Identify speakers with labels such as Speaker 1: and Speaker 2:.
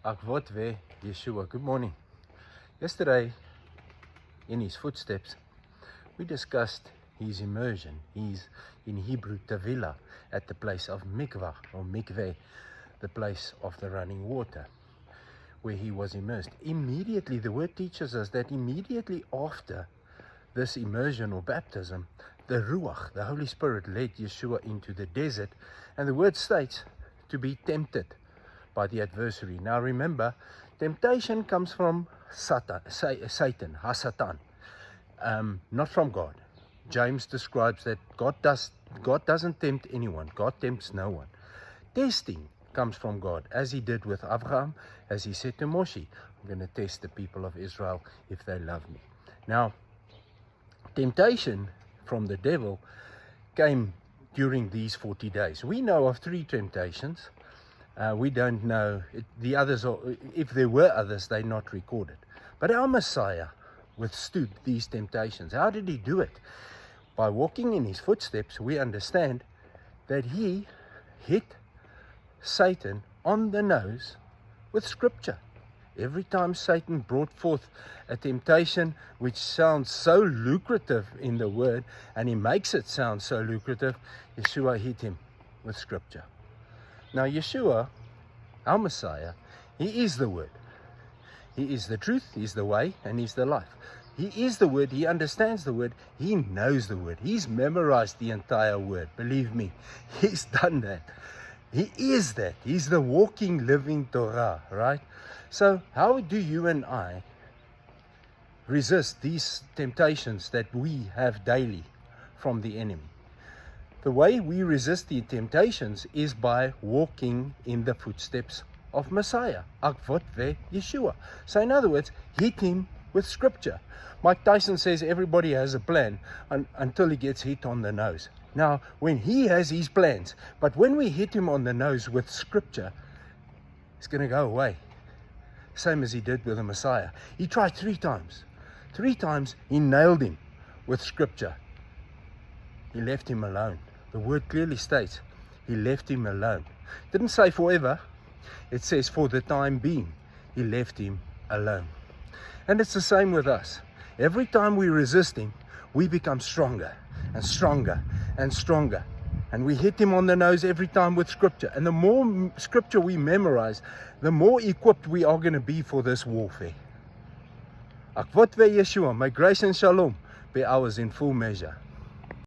Speaker 1: Akvotve Yeshua. Good morning. Yesterday, in his footsteps, we discussed his immersion. He's in Hebrew Tavila, at the place of Mikvah or Mikveh, the place of the running water, where he was immersed. Immediately, the word teaches us that immediately after this immersion or baptism, the Ruach, the Holy Spirit, led Yeshua into the desert, and the word states to be tempted by the adversary. Now remember, temptation comes from Satan, Hasatan, not from God. James describes that God doesn't tempt anyone. God tempts no one. Testing comes from God, as he did with Abraham, as he said to Moshe, I'm going to test the people of Israel if they love me. Now, temptation from the devil came during these 40 days. We know of 3 temptations. We don't know the others, or if there were others, they're not recorded. But our Messiah withstood these temptations. How did he do it? By walking in his footsteps. We understand that he hit Satan on the nose with scripture. Every time Satan brought forth a temptation which sounds so lucrative in the word, and he makes it sound so lucrative, Yeshua hit him with scripture. Now Yeshua, our Messiah, he is the word. He is the truth, he's the way, and he's the life. He is the word, he understands the word, he knows the word. He's memorized the entire word, believe me. He's done that. He is that. He's the walking, living Torah, right? So how do you and I resist these temptations that we have daily from the enemy? The way we resist the temptations is by walking in the footsteps of Messiah, Akvot ve Yeshua. So in other words, hit him with scripture. Mike Tyson says everybody has a plan until he gets hit on the nose. Now, when he has his plans, but when we hit him on the nose with scripture, it's going to go away. Same as he did with the Messiah. He tried 3 times. 3 times he nailed him with scripture. He left him alone. The word clearly states he left him alone. It didn't say forever. It says for the time being, he left him alone. And it's the same with us. Every time we resist him, we become stronger and stronger and stronger. And we hit him on the nose every time with scripture. And the more scripture we memorize, the more equipped we are going to be for this warfare. Akvot ve Yeshua, may grace and shalom be ours in full measure.